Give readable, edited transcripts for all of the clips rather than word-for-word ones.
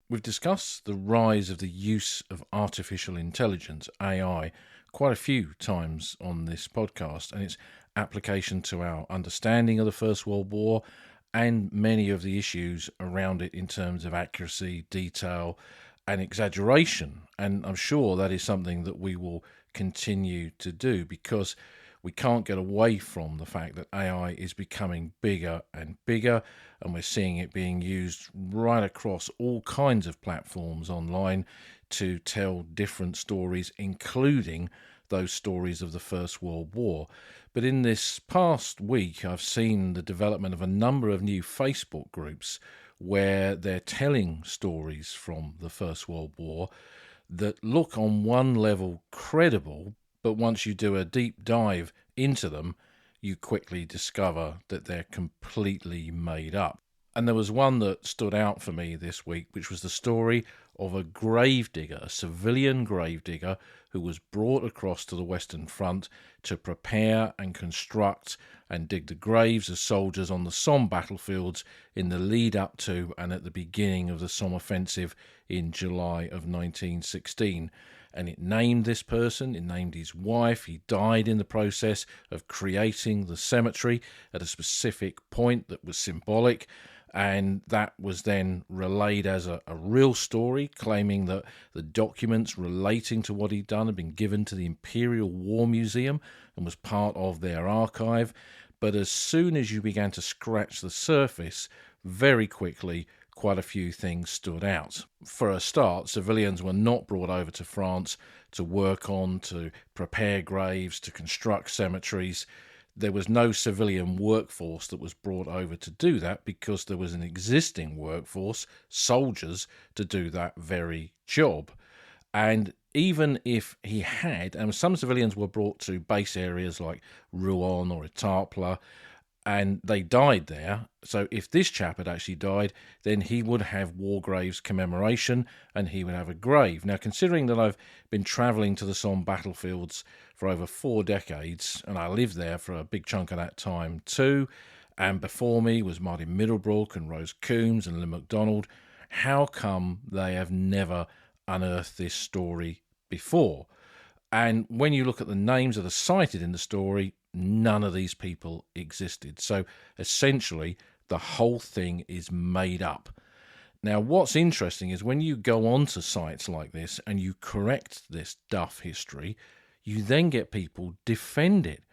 We've discussed the rise of the use of artificial intelligence, AI, quite a few times on this podcast, and its application to our understanding of the First World War and many of the issues around it in terms of accuracy, detail, and exaggeration. And I'm sure that is something that we will continue to do, because we can't get away from the fact that AI is becoming bigger and bigger, and we're seeing it being used right across all kinds of platforms online to tell different stories, including those stories of the First World War. But in this past week, I've seen the development of a number of new Facebook groups where they're telling stories from the First World War that look on one level credible, but once you do a deep dive into them, you quickly discover that they're completely made up. And there was one that stood out for me this week, which was the story of a gravedigger, a civilian gravedigger, who was brought across to the Western Front to prepare and construct and dig the graves of soldiers on the Somme battlefields in the lead up to and at the beginning of the Somme offensive in July of 1916. And it named this person, it named his wife. He died in the process of creating the cemetery at a specific point that was symbolic. And that was then relayed as a real story, claiming that the documents relating to what he'd done had been given to the Imperial War Museum and was part of their archive. But as soon as you began to scratch the surface, very quickly, quite a few things stood out. For a start, civilians were not brought over to France to work on, to prepare graves, to construct cemeteries. There was no civilian workforce that was brought over to do that, because there was an existing workforce, soldiers, to do that very job. And even if he had, and some civilians were brought to base areas like Rouen or Etaples, and they died there. So if this chap had actually died, then he would have war graves commemoration and he would have a grave. Now, considering that I've been travelling to the Somme battlefields for over 4 decades, and I lived there for a big chunk of that time too, and before me was Martin Middlebrook and Rose Coombs and Lynn MacDonald, how come they have never unearthed this story before? And when you look at the names that are cited in the story, none of these people existed. So essentially, the whole thing is made up. Now, what's interesting is when you go onto sites like this and you correct this duff history, you then get people defend it.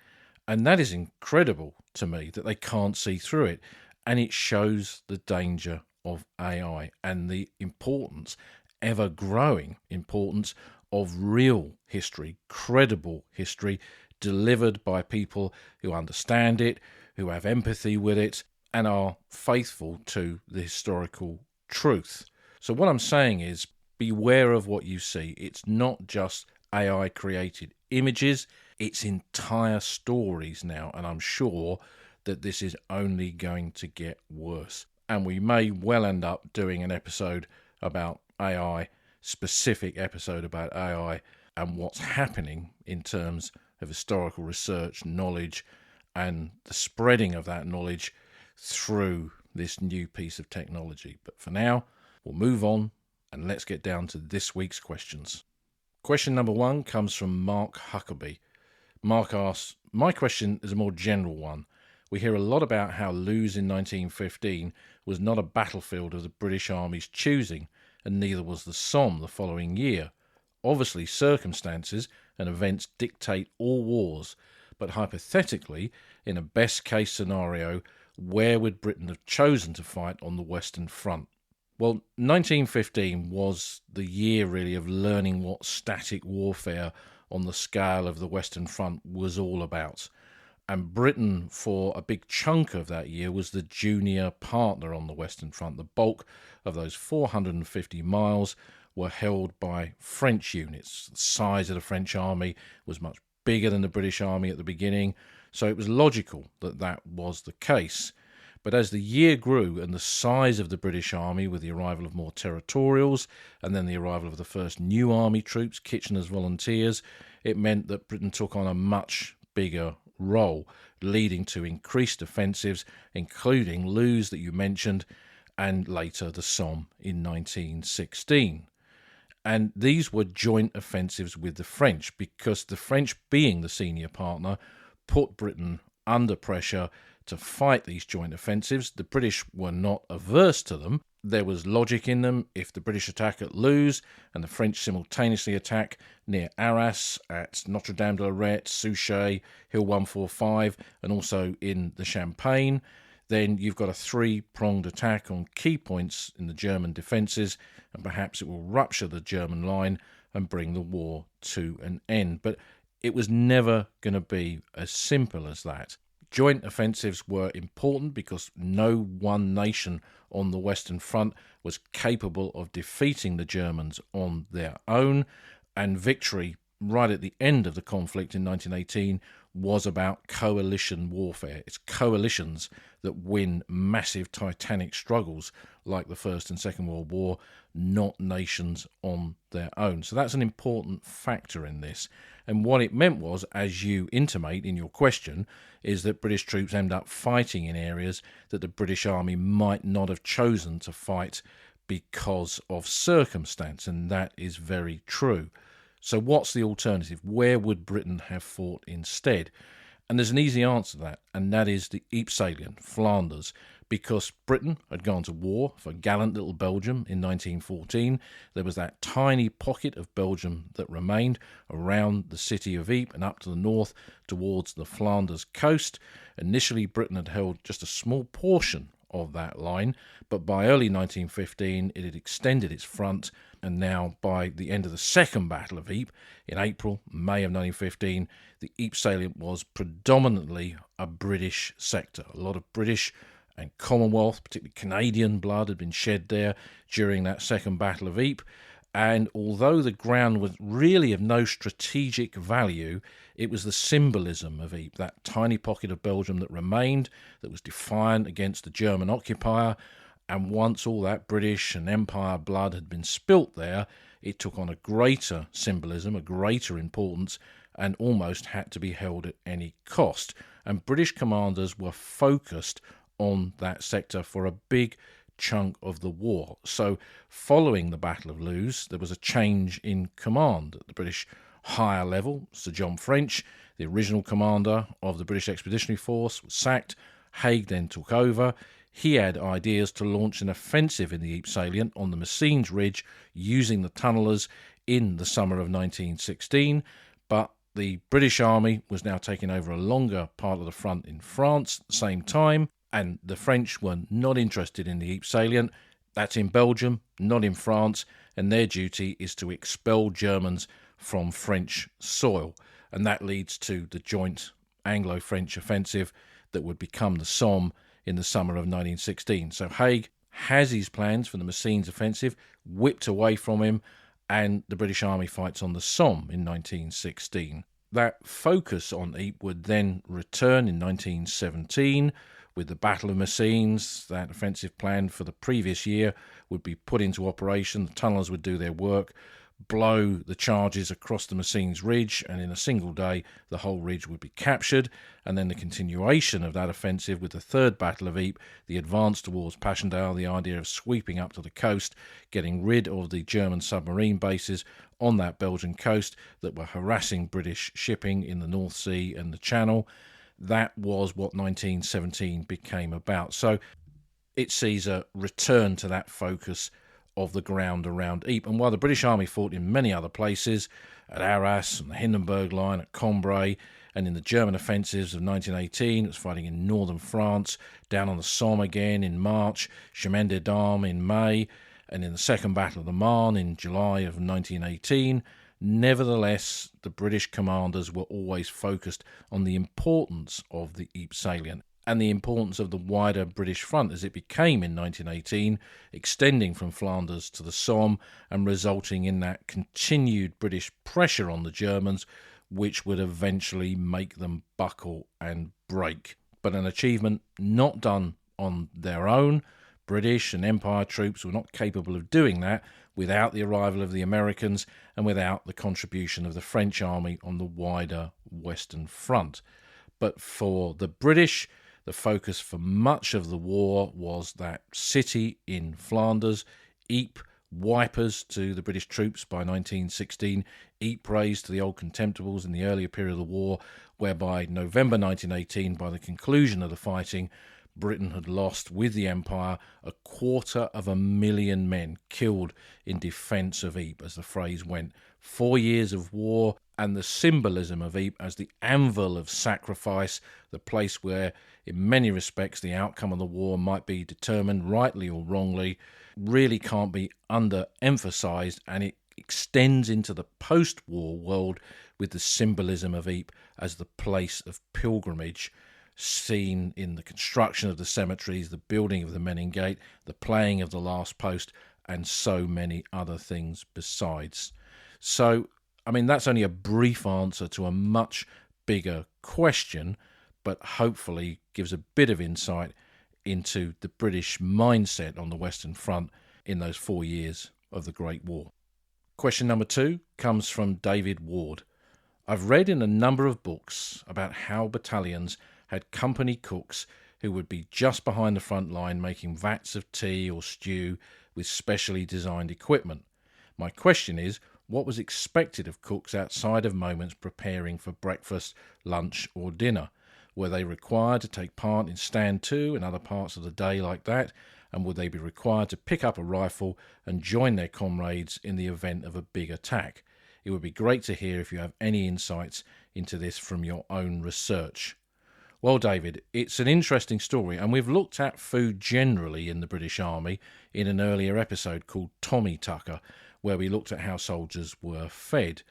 And that is incredible to me, that they can't see through it. And it shows the danger of AI and the importance, ever-growing importance, of real history, credible history, delivered by people who understand it, who have empathy with it, and are faithful to the historical truth. So what I'm saying is, beware of what you see. It's not just AI-created images, it's entire stories now, and I'm sure that this is only going to get worse. And we may well end up doing an episode about AI, specific episode about AI and what's happening in terms of historical research, knowledge, and the spreading of that knowledge through this new piece of technology. But for now, we'll move on and let's get down to this week's questions. Question number 1 comes from Mark Huckabee. Mark asks, my question is a more general one. We hear a lot about how Loos in 1915 was not a battlefield of the British Army's choosing, and neither was the Somme the following year. Obviously, circumstances and events dictate all wars, but hypothetically, in a best-case scenario, where would Britain have chosen to fight on the Western Front? Well, 1915 was the year, really, of learning what static warfare on the scale of the Western Front was all about. And Britain, for a big chunk of that year, was the junior partner on the Western Front. The bulk of those 450 miles were held by French units. The size of the French army was much bigger than the British army at the beginning, so it was logical that that was the case. But as the year grew and the size of the British army, with the arrival of more territorials and then the arrival of the first new army troops, Kitchener's Volunteers, it meant that Britain took on a much bigger role, leading to increased offensives, including Loos that you mentioned, and later the Somme in 1916. And these were joint offensives with the French, because the French, being the senior partner, put Britain under pressure to fight these joint offensives. The British were not averse to them. There was logic in them. If the British attack at Loos and the French simultaneously attack near Arras, at Notre Dame de Lorette, Souchez, Hill 145, and also in the Champagne, then you've got a three-pronged attack on key points in the German defences, and perhaps it will rupture the German line and bring the war to an end. But it was never going to be as simple as that. Joint offensives were important because no one nation on the Western Front was capable of defeating the Germans on their own, and victory right at the end of the conflict in 1918 was about coalition warfare. It's coalitions that win massive titanic struggles like the First and Second World War, not nations on their own. So that's an important factor in this. And what it meant was, as you intimate in your question, is that British troops end up fighting in areas that the British Army might not have chosen to fight because of circumstance, and that is very true. So what's the alternative? Where would Britain have fought instead? And there's an easy answer to that, and that is the Ypres salient, Flanders, because Britain had gone to war for gallant little Belgium in 1914. There was that tiny pocket of Belgium that remained around the city of Ypres and up to the north towards the Flanders coast. Initially, Britain had held just a small portion of that line, but by early 1915 it had extended its front, and now by the end of the Second Battle of Ypres in May of 1915, the Ypres salient was predominantly a British sector. A lot of British and Commonwealth, particularly Canadian blood, had been shed there during that Second Battle of Ypres. And although the ground was really of no strategic value, it was the symbolism of Ypres, that tiny pocket of Belgium that remained, that was defiant against the German occupier. And once all that British and Empire blood had been spilt there, it took on a greater symbolism, a greater importance, and almost had to be held at any cost. And British commanders were focused on that sector for a big chunk of the war. So following the Battle of Loos, there was a change in command at the British higher level. Sir John French, the original commander of the British Expeditionary Force, was sacked. Haig then took over. He had ideas to launch an offensive in the Ypres salient on the Messines Ridge using the tunnellers in the summer of 1916, but the British Army was now taking over a longer part of the front in France at the same time, and the French were not interested in the Ypres salient. That's in Belgium, not in France, and their duty is to expel Germans from French soil. And that leads to the joint Anglo-French offensive that would become the Somme in the summer of 1916. So Haig has his plans for the Messines offensive whipped away from him, and the British Army fights on the Somme in 1916. That focus on Ypres would then return in 1917 with the Battle of Messines. That offensive plan for the previous year would be put into operation. The tunnellers would do their work, blow the charges across the Messines Ridge, and in a single day the whole ridge would be captured. And then the continuation of that offensive with the Third Battle of Ypres, the advance towards Passchendaele, the idea of sweeping up to the coast, getting rid of the German submarine bases on that Belgian coast that were harassing British shipping in the North Sea and the Channel. That was what 1917 became about. So it sees a return to that focus of the ground around Ypres. And while the British Army fought in many other places, at Arras, on the Hindenburg Line, at Cambrai, and in the German offensives of 1918, it was fighting in northern France, down on the Somme again in March, Chemin des Dames in May, and in the Second Battle of the Marne in July of 1918, nevertheless, the British commanders were always focused on the importance of the Ypres salient and the importance of the wider British front as it became in 1918, extending from Flanders to the Somme and resulting in that continued British pressure on the Germans, which would eventually make them buckle and break. But an achievement not done on their own. British and Empire troops were not capable of doing that without the arrival of the Americans and without the contribution of the French army on the wider Western Front. But for the British, The focus for much of the war was that city in Flanders, Ypres, wipers to the British troops by 1916, Ypres raised to the old contemptibles in the earlier period of the war, whereby November 1918, by the conclusion of the fighting, Britain had lost, with the Empire, 250,000 men killed in defence of Ypres, as the phrase went. 4 years of war, and the symbolism of Ypres as the anvil of sacrifice, the place where, in many respects, the outcome of the war might be determined, rightly or wrongly, really can't be under-emphasised, and it extends into the post-war world with the symbolism of Ypres as the place of pilgrimage, seen in the construction of the cemeteries, the building of the Menin Gate, the playing of the Last Post, and so many other things besides. So, I mean, that's only a brief answer to a much bigger question, but hopefully gives a bit of insight into the British mindset on the Western Front in those 4 years of the Great War. Question number 2 comes from David Ward. I've read in a number of books about how battalions had company cooks who would be just behind the front line making vats of tea or stew with specially designed equipment. My question is, what was expected of cooks outside of moments preparing for breakfast, lunch or dinner? Were they required to take part in stand to and other parts of the day like that? And would they be required to pick up a rifle and join their comrades in the event of a big attack? It would be great to hear if you have any insights into this from your own research. Well, David, it's an interesting story, and we've looked at food generally in the British Army in an earlier episode called Tommy Tucker, where we looked at how soldiers were fed.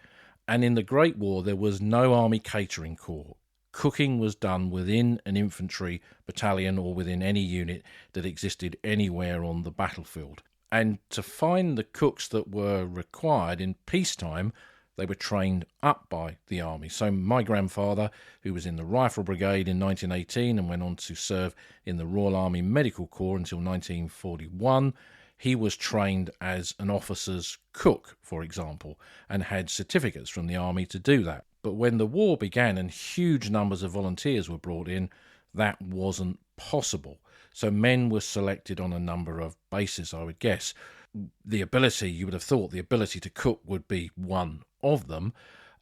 And in the Great War, there was no army catering corps. Cooking was done within an infantry battalion or within any unit that existed anywhere on the battlefield. And to find the cooks that were required in peacetime, they were trained up by the army. So my grandfather, who was in the Rifle Brigade in 1918 and went on to serve in the Royal Army Medical Corps until 1941, he was trained as an officer's cook, for example, and had certificates from the army to do that. But when the war began and huge numbers of volunteers were brought in, that wasn't possible. So men were selected on a number of bases, I would guess. You would have thought the ability to cook would be one of them,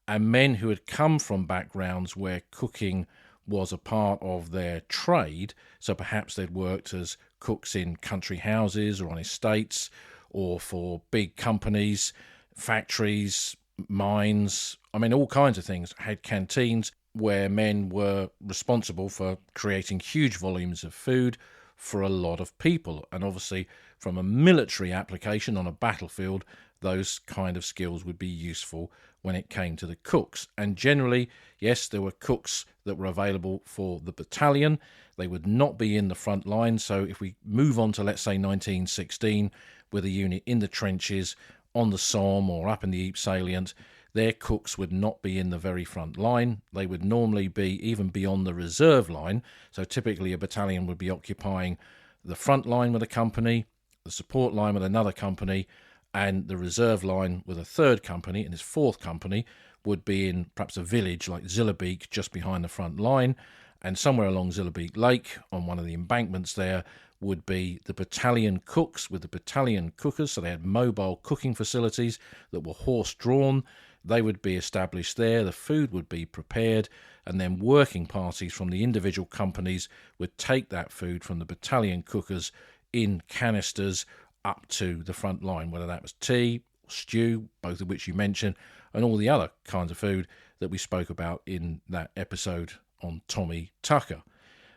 and men who had come from backgrounds where cooking was a part of their trade, so perhaps they'd worked as cooks in country houses or on estates or for big companies, factories, mines, all kinds of things, had canteens where men were responsible for creating huge volumes of food for a lot of people. And obviously, from a military application on a battlefield, those kind of skills would be useful when it came to the cooks. And generally, yes, there were cooks that were available for the battalion. They would not be in the front line. So if we move on to, let's say, 1916, with a unit in the trenches on the Somme or up in the Ypres salient, their cooks would not be in the very front line. They would normally be even beyond the reserve line. So typically a battalion would be occupying the front line with a company, the support line with another company, and the reserve line with a third company, and its fourth company would be in perhaps a village like Zillebeek just behind the front line, and somewhere along Zillebeek Lake on one of the embankments there would be the battalion cooks with the battalion cookers. So they had mobile cooking facilities that were horse-drawn. They would be established there, the food would be prepared, and then working parties from the individual companies would take that food from the battalion cookers in canisters up to the front line, whether that was tea, stew, both of which you mentioned, and all the other kinds of food that we spoke about in that episode on Tommy Tucker.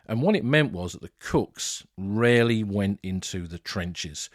And what it meant was that the cooks rarely went into the trenches.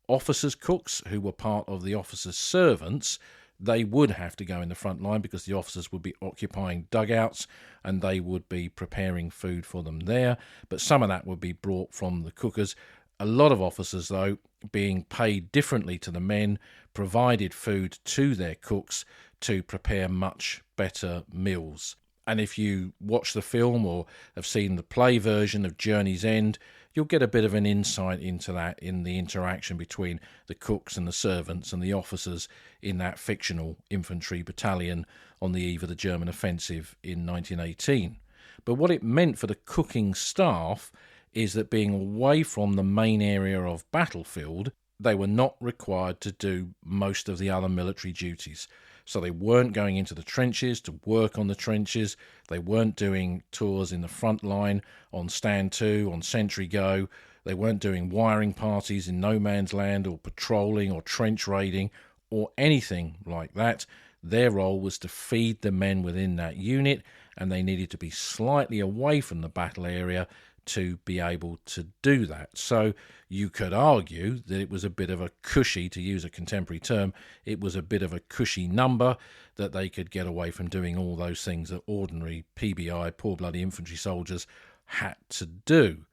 Officers' cooks, who were part of the officers' servants, they would have to go in the front line because the officers would be occupying dugouts and they would be preparing food for them there. But some of that would be brought from the cookers. A lot of officers, though, being paid differently to the men, provided food to their cooks to prepare much better meals. And if you watch the film or have seen the play version of Journey's End, you'll get a bit of an insight into that in the interaction between the cooks and the servants and the officers in that fictional infantry battalion on the eve of the German offensive in 1918. But what it meant for the cooking staff is that being away from the main area of battlefield, they were not required to do most of the other military duties. So they weren't going into the trenches to work on the trenches. They weren't doing tours in the front line on stand 2, on sentry go. They weren't doing wiring parties in no man's land or patrolling or trench raiding or anything like that. Their role was to feed the men within that unit, and they needed to be slightly away from the battle area to be able to do that. So you could argue that it was a bit of a cushy, to use a contemporary term, it was a bit of a cushy number that they could get away from doing all those things that ordinary PBI, poor bloody infantry soldiers, had to do.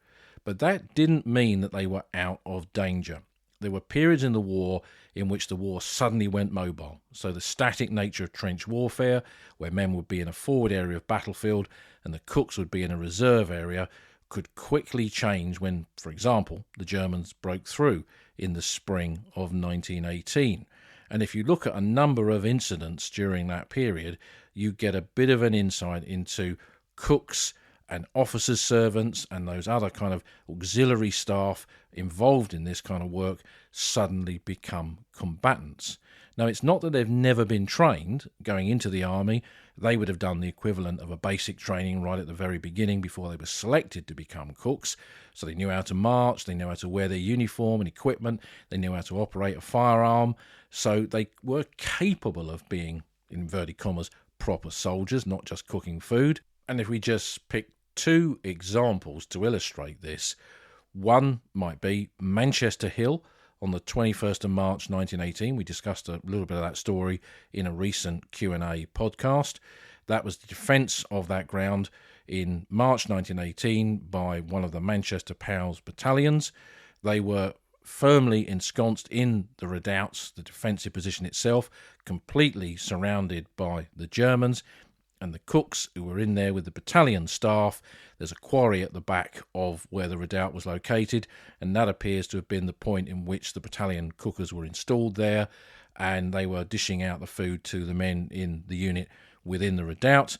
But that didn't mean that they were out of danger. There were periods in the war in which the war suddenly went mobile. So the static nature of trench warfare, where men would be in a forward area of battlefield and the cooks would be in a reserve area, could quickly change when, for example, the Germans broke through in the spring of 1918. And if you look at a number of incidents during that period, you get a bit of an insight into cooks and officers' servants and those other kind of auxiliary staff involved in this kind of work suddenly become combatants. Now, it's not that they've never been trained going into the army. They would have done the equivalent of a basic training right at the very beginning before they were selected to become cooks. So they knew how to march, they knew how to wear their uniform and equipment, they knew how to operate a firearm. So they were capable of being, in inverted commas, proper soldiers, not just cooking food. And if we just pick 2 examples to illustrate this, one might be Manchester Hill on the 21st of March 1918. We discussed a little bit of that story in a recent Q&A podcast. That was the defence of that ground in March 1918 by one of the Manchester Pals battalions. They were firmly ensconced in the redoubts, the defensive position itself, completely surrounded by the Germans. And the cooks who were in there with the battalion staff, there's a quarry at the back of where the redoubt was located, and that appears to have been the point in which the battalion cookers were installed there, and they were dishing out the food to the men in the unit within the redoubt.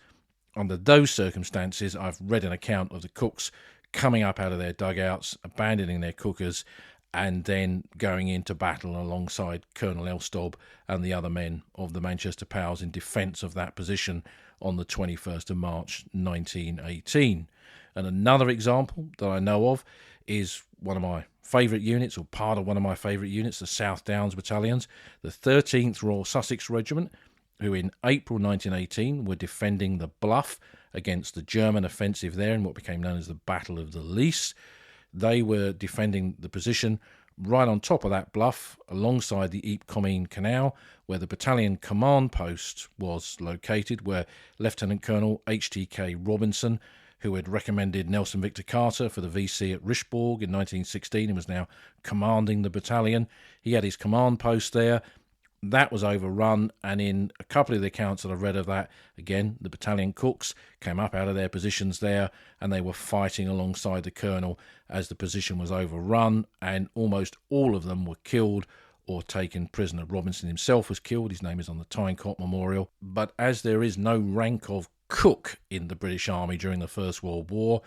Under those circumstances, I've read an account of the cooks coming up out of their dugouts, abandoning their cookers, and then going into battle alongside Colonel Elstob and the other men of the Manchester Pals in defence of that position on the 21st of March 1918. And another example that I know of is one of my favourite units, or part of one of my favourite units, the South Downs Battalions, the 13th Royal Sussex Regiment, who in April 1918 were defending the Bluff against the German offensive there in what became known as the Battle of the Loos. They were defending the position right on top of that bluff alongside the Ypres Commune Canal, where the battalion command post was located, where Lieutenant Colonel H.T.K. Robinson, who had recommended Nelson Victor Carter for the VC at Richbourg in 1916 and was now commanding the battalion, he had his command post there. That was overrun, and in a couple of the accounts that I've read of that, again, the battalion cooks came up out of their positions there, and they were fighting alongside the colonel as the position was overrun, and almost all of them were killed or taken prisoner. Robinson himself was killed. His name is on the Tyncott Memorial. But as there is no rank of cook in the British Army during the First World War,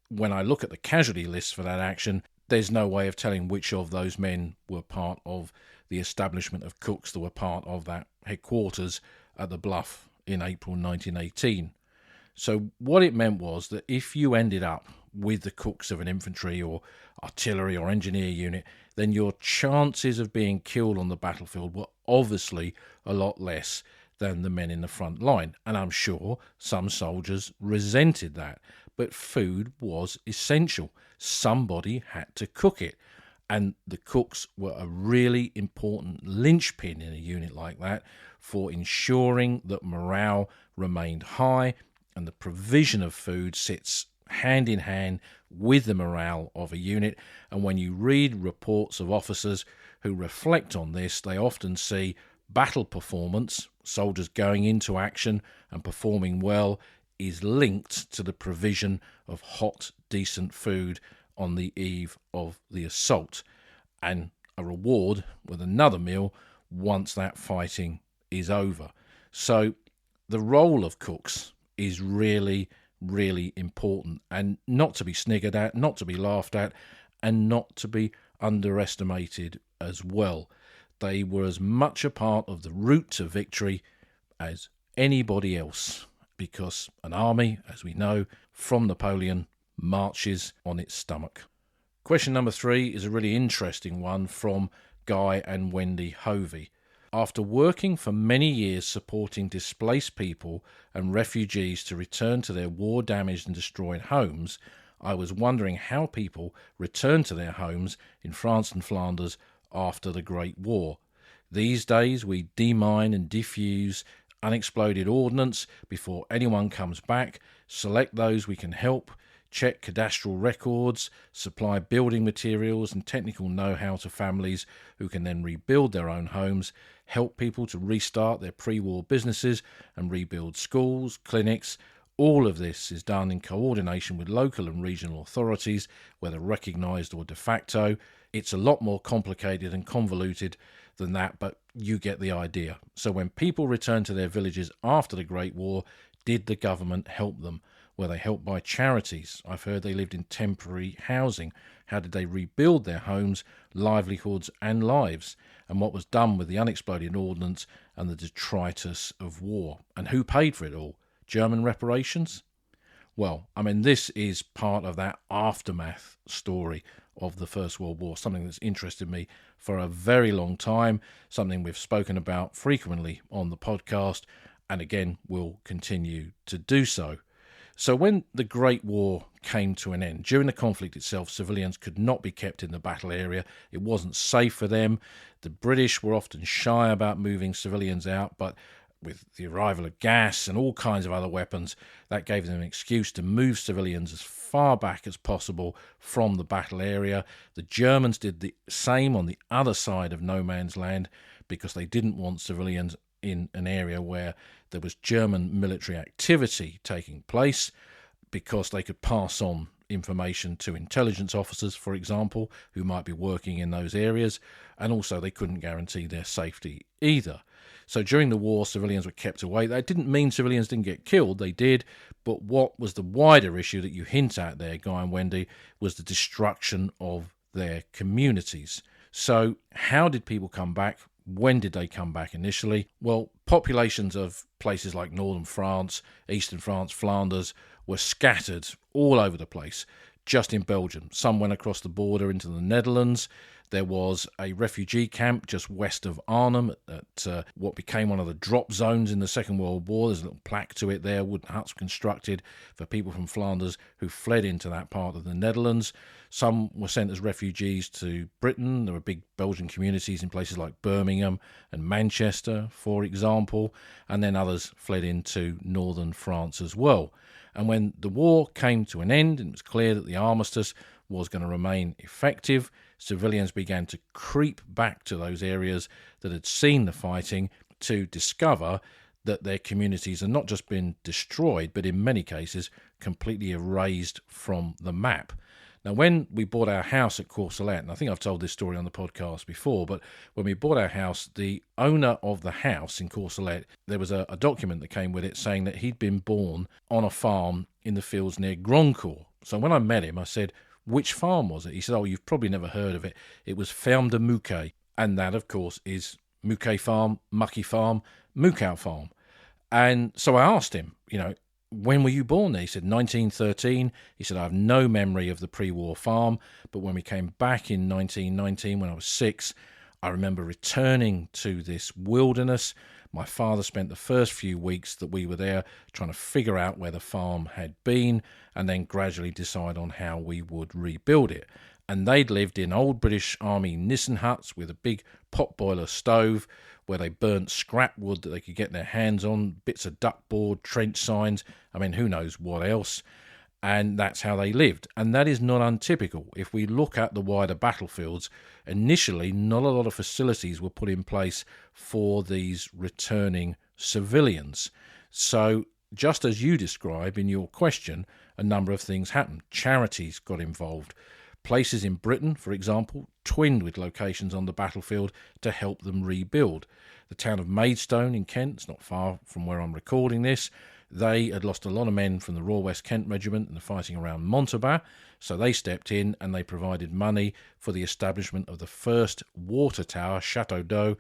when I look at the casualty list for that action, there's no way of telling which of those men were part of the establishment of cooks that were part of that headquarters at the Bluff in April 1918. So what it meant was that if you ended up with the cooks of an infantry or artillery or engineer unit, then your chances of being killed on the battlefield were obviously a lot less than the men in the front line. And I'm sure some soldiers resented that. But food was essential. Somebody had to cook it. And the cooks were a really important linchpin in a unit like that for ensuring that morale remained high, and the provision of food sits hand in hand with the morale of a unit. And when you read reports of officers who reflect on this, they often see battle performance, soldiers going into action and performing well, is linked to the provision of hot, decent food on the eve of the assault, and a reward with another meal once that fighting is over. So the role of cooks is really, really important, and not to be sniggered at, not to be laughed at, and not to be underestimated as well. They were as much a part of the route to victory as anybody else, because an army, as we know from Napoleon, marches on its stomach. Question number 3 is a really interesting one from Guy and Wendy Hovey. After working for many years supporting displaced people and refugees to return to their war-damaged and destroyed homes, I was wondering how people returned to their homes in France and Flanders after the Great War. These days we demine and defuse unexploded ordnance before anyone comes back, select those we can help, check cadastral records, supply building materials and technical know-how to families who can then rebuild their own homes, help people to restart their pre-war businesses and rebuild schools, clinics. All of this is done in coordination with local and regional authorities, whether recognised or de facto. It's a lot more complicated and convoluted than that, but you get the idea. So when people returned to their villages after the Great War, did the government help them? Were they helped by charities? I've heard they lived in temporary housing. How did they rebuild their homes, livelihoods and lives? And what was done with the unexploded ordnance and the detritus of war? And who paid for it all? German reparations? Well, I mean, this is part of that aftermath story of the First World War, something that's interested me for a very long time, something we've spoken about frequently on the podcast, and again, will continue to do so. So when the Great War came to an end, during the conflict itself, civilians could not be kept in the battle area. It wasn't safe for them. The British were often shy about moving civilians out, but with the arrival of gas and all kinds of other weapons, that gave them an excuse to move civilians as far back as possible from the battle area. The Germans did the same on the other side of no man's land because they didn't want civilians in an area where there was German military activity taking place, because they could pass on information to intelligence officers, for example, who might be working in those areas, and also they couldn't guarantee their safety either. So during the war, civilians were kept away. That didn't mean civilians didn't get killed, they did, but what was the wider issue that you hint at there, Guy and Wendy, was the destruction of their communities. So how did people come back? When did they come back initially? Well, populations of places like northern France, eastern France, Flanders were scattered all over the place, just in Belgium. Some went across the border into the Netherlands. There was a refugee camp just west of Arnhem at what became one of the drop zones in the Second World War. There's a little plaque to it there, wooden huts constructed for people from Flanders who fled into that part of the Netherlands. Some were sent as refugees to Britain. There were big Belgian communities in places like Birmingham and Manchester, for example, and then others fled into northern France as well. And when the war came to an end and it was clear that the Armistice was going to remain effective, civilians began to creep back to those areas that had seen the fighting to discover that their communities had not just been destroyed, but in many cases completely erased from the map. Now, when we bought our house at Courcelette, and I think I've told this story on the podcast before, but when we bought our house, the owner of the house in Courcelette, there was a document that came with it saying that he'd been born on a farm in the fields near Grandcourt. So when I met him, I said, which farm was it? He said, oh, you've probably never heard of it. It was Ferme de Mouquet. And that, of course, is Mouquet Farm, Mucky Farm, Moukout Farm. And so I asked him, when were you born there? He said 1913. He said, I have no memory of the pre-war farm, but when we came back in 1919, when I was 6, I remember returning to this wilderness. My father spent the first few weeks that we were there trying to figure out where the farm had been and then gradually decide on how we would rebuild it. And they'd lived in old British Army Nissen huts with a big pot boiler stove where they burnt scrap wood that they could get their hands on, bits of duckboard, trench signs, I mean, who knows what else. And that's how they lived. And that is not untypical. If we look at the wider battlefields, initially not a lot of facilities were put in place for these returning civilians. So just as you describe in your question, a number of things happened. Charities got involved. Places in Britain, for example, twinned with locations on the battlefield to help them rebuild. The town of Maidstone in Kent, it's not far from where I'm recording this, They had lost a lot of men from the Royal West Kent Regiment in the fighting around Montauban, so they stepped in and they provided money for the establishment of the first water tower, Chateau d'Eau,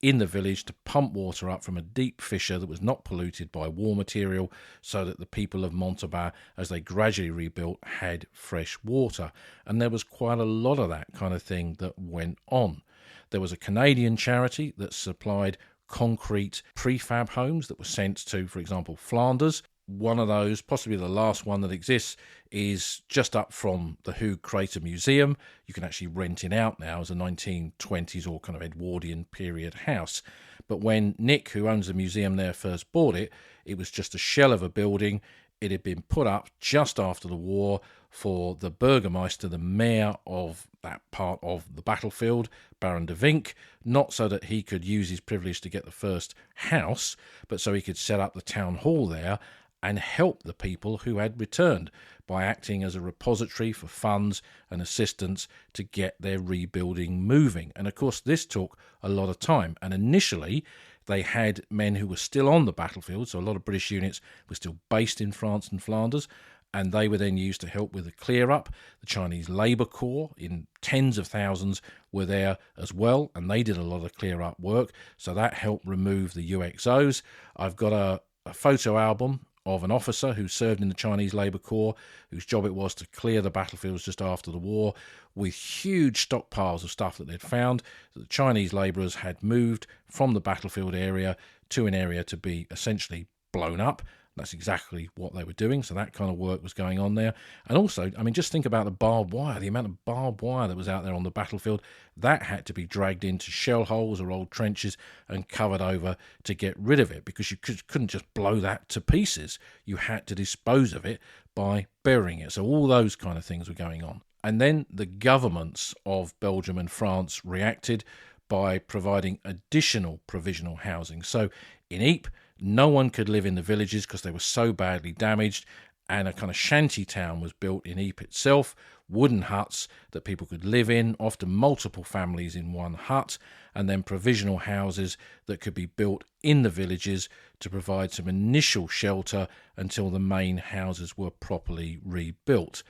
in the village to pump water up from a deep fissure that was not polluted by war material, so that the people of Montauban, as they gradually rebuilt, had fresh water. And there was quite a lot of that kind of thing that went on. There was a Canadian charity that supplied concrete prefab homes that were sent to, for example, Flanders. One of those, possibly the last one that exists, is just up from the Hoog Crater Museum. You can actually rent it out now as a 1920s or kind of Edwardian period house. But when Nick, who owns the museum there, first bought it, it was just a shell of a building. It had been put up just after the war for the Burgermeister, the mayor of that part of the battlefield, Baron de Vink, not so that he could use his privilege to get the first house, but so he could set up the town hall there and help the people who had returned by acting as a repository for funds and assistance to get their rebuilding moving. And of course, this took a lot of time. And initially, they had men who were still on the battlefield, so a lot of British units were still based in France and Flanders, and they were then used to help with the clear-up. The Chinese Labour Corps, in tens of thousands, were there as well, and they did a lot of clear-up work, so that helped remove the UXOs. I've got a photo album of an officer who served in the Chinese Labour Corps, whose job it was to clear the battlefields just after the war, with huge stockpiles of stuff that they'd found that the Chinese labourers had moved from the battlefield area to an area to be essentially blown up. That's exactly what they were doing, so that kind of work was going on there. And also, I mean, just think about the barbed wire, the amount of barbed wire that was out there on the battlefield. That had to be dragged into shell holes or old trenches and covered over to get rid of it, because you couldn't just blow that to pieces. You had to dispose of it by burying it. So all those kind of things were going on. And then the governments of Belgium and France reacted by providing additional provisional housing. So in Ypres, no one could live in the villages because they were so badly damaged, and a kind of shanty town was built in Ypres itself, wooden huts that people could live in, often multiple families in one hut, and then provisional houses that could be built in the villages to provide some initial shelter until the main houses were properly rebuilt.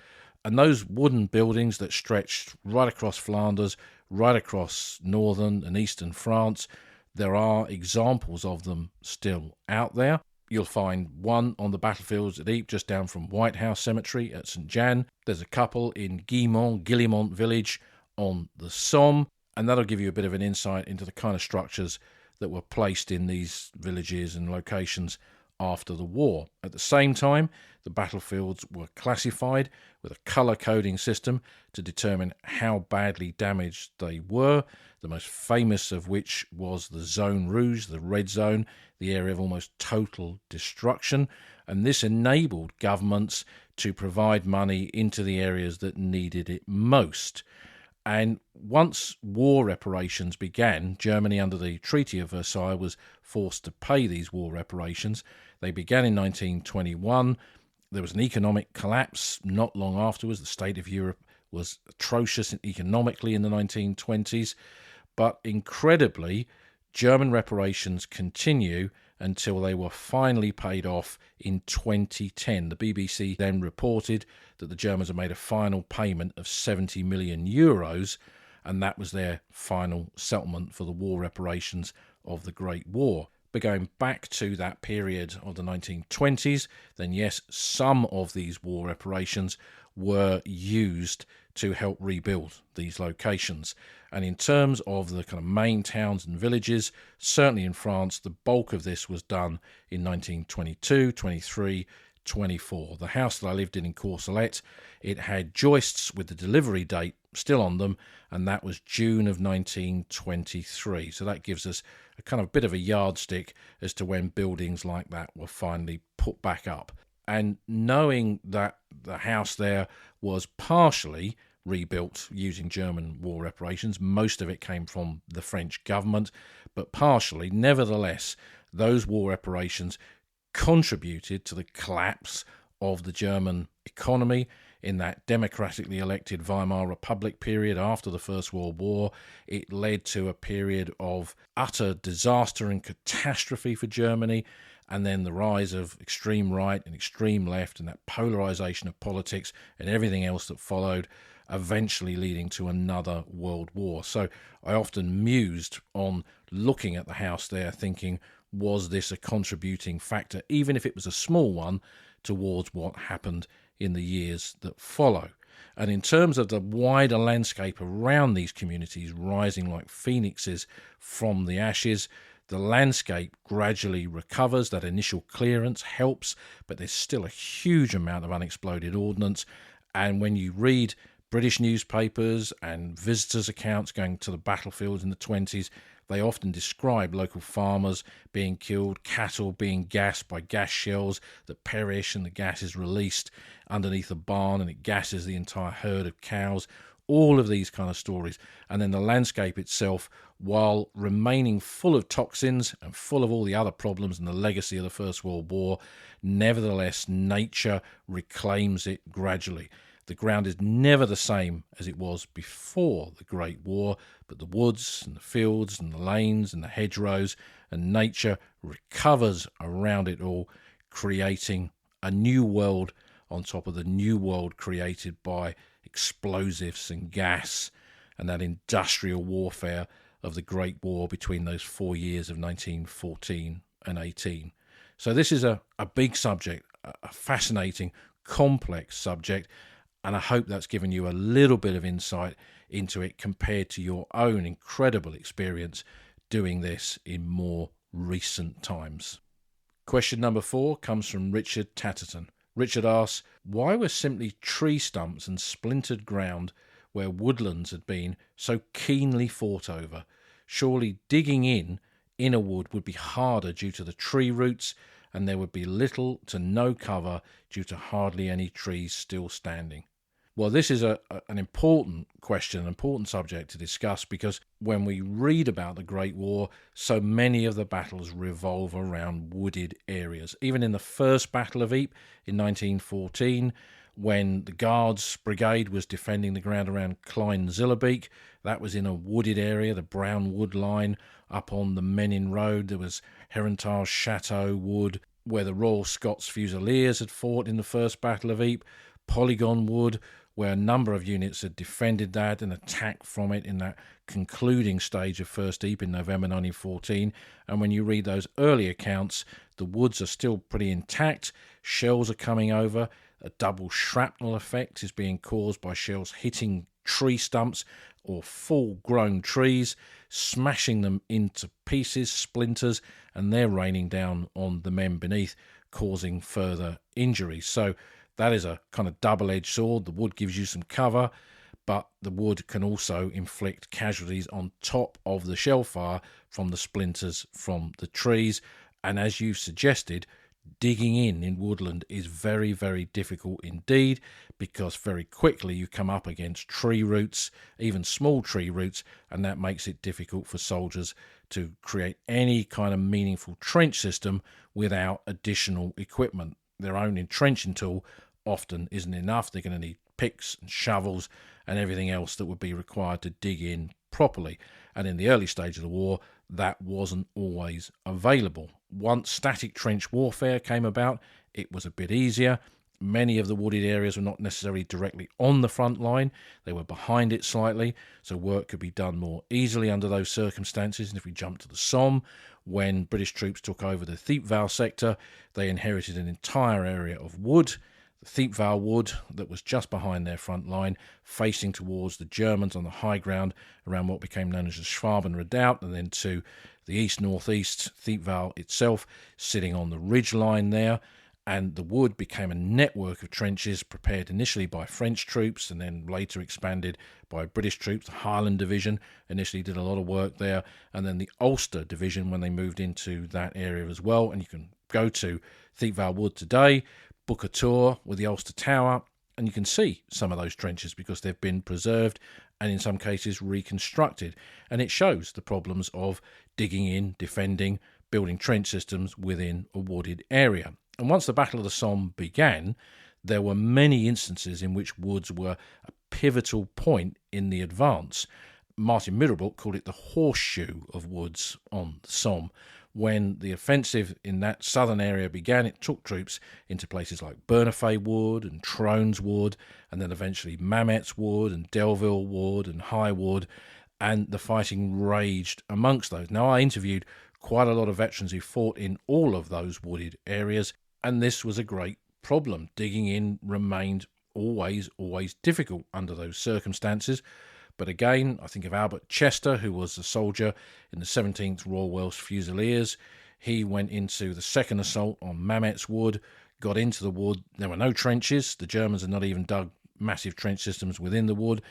And those wooden buildings that stretched right across Flanders, right across northern and eastern France, there are examples of them still out there. You'll find one on the battlefields at Ypres, just down from White House Cemetery at St. Jan. There's a couple in Guillemont village on the Somme, and that'll give you a bit of an insight into the kind of structures that were placed in these villages and locations after the war. At the same time, the battlefields were classified with a colour coding system to determine how badly damaged they were, the most famous of which was the Zone Rouge, the red zone, the area of almost total destruction. And this enabled governments to provide money into the areas that needed it most. And once war reparations began, Germany, under the Treaty of Versailles, was forced to pay these war reparations. They began in 1921. There was an economic collapse not long afterwards. The state of Europe was atrocious economically in the 1920s. But incredibly, German reparations continue until they were finally paid off in 2010. The BBC then reported that the Germans had made a final payment of 70 million euros, and that was their final settlement for the war reparations of the Great War. But going back to that period of the 1920s, then yes, some of these war reparations were used to help rebuild these locations. And in terms of the kind of main towns and villages, certainly in France, the bulk of this was done in 1922, 23, 24. The house that I lived in Courcelette, it had joists with the delivery date still on them, and that was June of 1923. So that gives us a kind of bit of a yardstick as to when buildings like that were finally put back up. And knowing that the house there was partially rebuilt using German war reparations, most of it came from the French government, but partially, nevertheless, those war reparations contributed to the collapse of the German economy in that democratically elected Weimar Republic period after the First World War. It led to a period of utter disaster and catastrophe for Germany, and then the rise of extreme right and extreme left and that polarization of politics and everything else that followed, eventually leading to another world war. So I often mused on looking at the house there, thinking, was this a contributing factor, even if it was a small one, towards what happened in the years that follow? And in terms of the wider landscape around these communities rising like phoenixes from the ashes, the landscape gradually recovers. That initial clearance helps, but there's still a huge amount of unexploded ordnance. And when you read British newspapers and visitors' accounts going to the battlefields in the 20s, they often describe local farmers being killed, cattle being gassed by gas shells that perish, and the gas is released underneath a barn and it gasses the entire herd of cows. All of these kind of stories. And then the landscape itself, while remaining full of toxins and full of all the other problems and the legacy of the First World War, nevertheless, nature reclaims it gradually. The ground is never the same as it was before the Great War, but the woods and the fields and the lanes and the hedgerows and nature recovers around it all, creating a new world on top of the new world created by explosives and gas and that industrial warfare of the Great War between those 4 years of 1914 and 18. So this is a big subject, a fascinating, complex subject, and I hope that's given you a little bit of insight into it compared to your own incredible experience doing this in more recent times. Question number 4 comes from Richard Tatterton. Richard asks, why were simply tree stumps and splintered ground where woodlands had been so keenly fought over? Surely digging in a wood would be harder due to the tree roots, and there would be little to no cover due to hardly any trees still standing. Well, this is an important question, an important subject to discuss, because when we read about the Great War, so many of the battles revolve around wooded areas. Even in the First Battle of Ypres in 1914, when the Guards Brigade was defending the ground around Klein-Zillebeek, that was in a wooded area, the Brown Wood Line, up on the Menin Road. There was Herentals Chateau Wood, where the Royal Scots Fusiliers had fought in the First Battle of Ypres, Polygon Wood, where a number of units had defended that and attacked from it in that concluding stage of First Ypres in November 1914. And when you read those early accounts, the woods are still pretty intact, shells are coming over, a double shrapnel effect is being caused by shells hitting tree stumps or full-grown trees, smashing them into pieces, splinters, and they're raining down on the men beneath, causing further injuries. So that is a kind of double-edged sword. The wood gives you some cover, but the wood can also inflict casualties on top of the shell fire from the splinters from the trees. And as you've suggested, digging in woodland is very, very difficult indeed, because very quickly you come up against tree roots, even small tree roots, and that makes it difficult for soldiers to create any kind of meaningful trench system without additional equipment. Their own entrenching tool often isn't enough. They're going to need picks and shovels and everything else that would be required to dig in properly. And in the early stage of the war, that wasn't always available. Once static trench warfare came about, it was a bit easier. Many of the wooded areas were not necessarily directly on the front line. They were behind it slightly, so work could be done more easily under those circumstances. And if we jump to the Somme, when British troops took over the Thiepval sector, they inherited an entire area of wood, the Thiepval wood, that was just behind their front line, facing towards the Germans on the high ground around what became known as the Schwaben Redoubt, and then to the east-northeast, Thiepval itself, sitting on the ridge line there. And the wood became a network of trenches prepared initially by French troops and then later expanded by British troops. The Highland Division initially did a lot of work there, and then the Ulster Division when they moved into that area as well. And you can go to Thiepval Wood today, book a tour with the Ulster Tower, and you can see some of those trenches because they've been preserved and in some cases reconstructed. And it shows the problems of digging in, defending, building trench systems within a wooded area. And once the Battle of the Somme began, there were many instances in which woods were a pivotal point in the advance. Martin Middlebrook called it the horseshoe of woods on the Somme. When the offensive in that southern area began, it took troops into places like Bernafay Wood and Trones Wood, and then eventually Mametz Wood and Delville Wood and High Wood, and the fighting raged amongst those. Now, I interviewed quite a lot of veterans who fought in all of those wooded areas, and this was a great problem. Digging in remained always difficult under those circumstances. But again, I think of Albert Chester, who was a soldier in the 17th Royal Welsh Fusiliers. He went into the second assault on Mametz Wood, got into the wood. There were no trenches. The Germans had not even dug massive trench systems within the wood,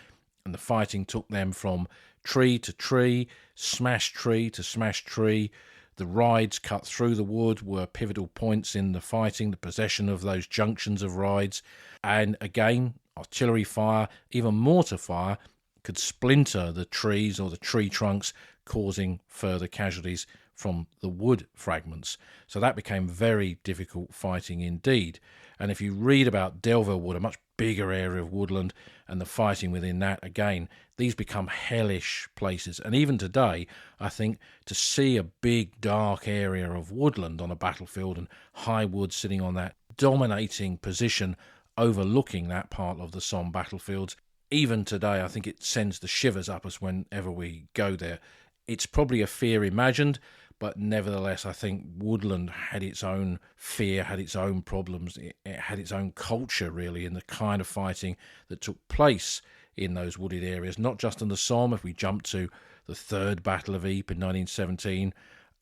and the fighting took them from tree to tree, smashed tree to smashed tree. The rides cut through the wood were pivotal points in the fighting, the possession of those junctions of rides. And again, artillery fire, even mortar fire, could splinter the trees or the tree trunks, causing further casualties from the wood fragments. So that became very difficult fighting indeed. And if you read about Delville Wood, a much bigger area of woodland, and the fighting within that, again, these become hellish places. And even today, I think to see a big dark area of woodland on a battlefield and high wood sitting on that dominating position overlooking that part of the Somme battlefields, even today, I think it sends the shivers up us whenever we go there. It's probably a fear imagined, but nevertheless, I think woodland had its own fear, had its own problems, it had its own culture, really, in the kind of fighting that took place in those wooded areas, not just in the Somme. If we jump to the Third Battle of Ypres in 1917,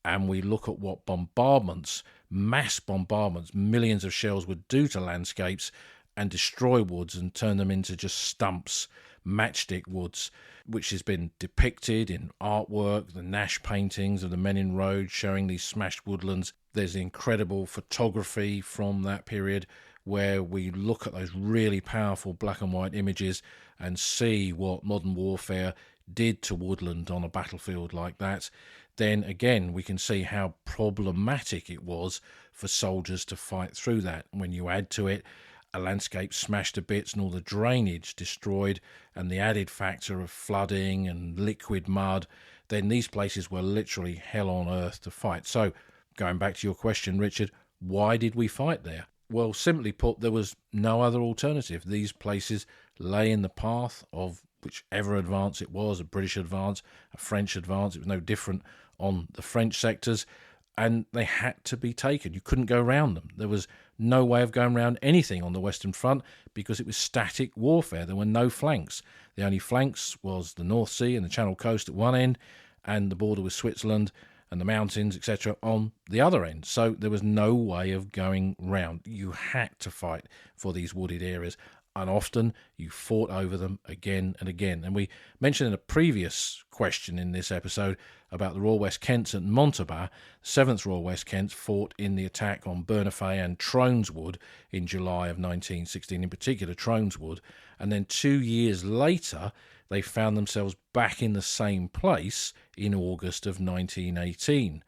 and we look at what bombardments, mass bombardments, millions of shells would do to landscapes, and destroy woods and turn them into just stumps, matchstick woods, which has been depicted in artwork, the Nash paintings of the Men in Road showing these smashed woodlands. There's incredible photography from that period where we look at those really powerful black and white images and see what modern warfare did to woodland on a battlefield like that. Then again, we can see how problematic it was for soldiers to fight through that. When you add to it a landscape smashed to bits and all the drainage destroyed, and the added factor of flooding and liquid mud, then these places were literally hell on earth to fight. So, going back to your question, Richard, why did we fight there? Well, simply put, there was no other alternative. These places lay in the path of whichever advance it was, a British advance, a French advance. It was no different on the French sectors, and they had to be taken. You couldn't go around them. There was no way of going around anything on the Western Front because it was static warfare. There were no flanks. The only flanks was the North Sea and the Channel Coast at one end, and the border with Switzerland and the mountains, etc., on the other end. So there was no way of going round. You had to fight for these wooded areas, and often you fought over them again and again. And we mentioned in a previous question in this episode about the Royal West Kents at Montauban. 7th Royal West Kents fought in the attack on Bernafay and Trones Wood in July of 1916, in particular Trones Wood. And then 2 years later, they found themselves back in the same place in August of 1918.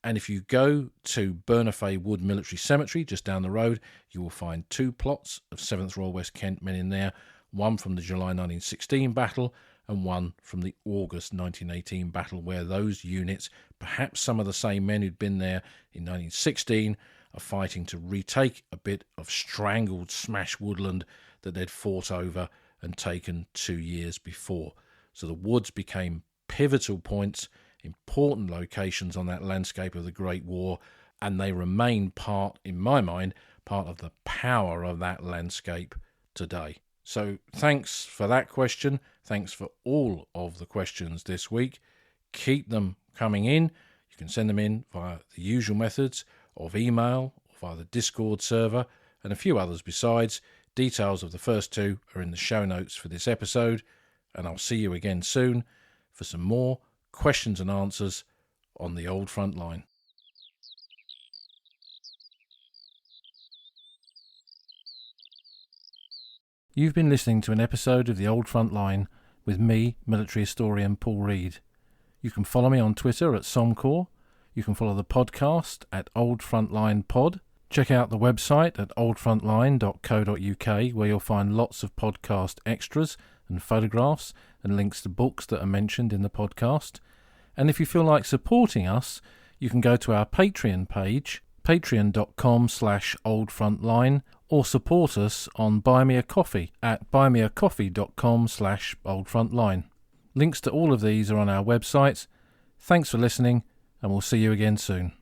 And if you go to Bernafay Wood Military Cemetery, just down the road, you will find 2 plots of 7th Royal West Kent men in there, one from the July 1916 battle and one from the August 1918 battle, where those units, perhaps some of the same men who'd been there in 1916, are fighting to retake a bit of strangled, smashed woodland that they'd fought over and taken 2 years before. So the woods became pivotal points, important locations on that landscape of the Great War, and they remain part, in my mind, part of the power of that landscape today. So thanks for that question. Thanks for all of the questions this week. Keep them coming in. You can send them in via the usual methods of email, or via the Discord server, and a few others besides. Details of the first 2 are in the show notes for this episode, and I'll see you again soon for some more questions and answers on the Old Front Line. You've been listening to an episode of the Old Front Line with me, military historian Paul Reed. You can follow me on Twitter at Somcorps. You can follow the podcast at Old Frontline Pod. Check out the website at oldfrontline.co.uk, where you'll find lots of podcast extras and photographs and links to books that are mentioned in the podcast. And if you feel like supporting us, you can go to our Patreon page, patreon.com/oldfrontline, or support us on Buy Me a Coffee at buymeacoffee.com/oldfrontline. Links to all of these are on our website. Thanks for listening, and we'll see you again soon.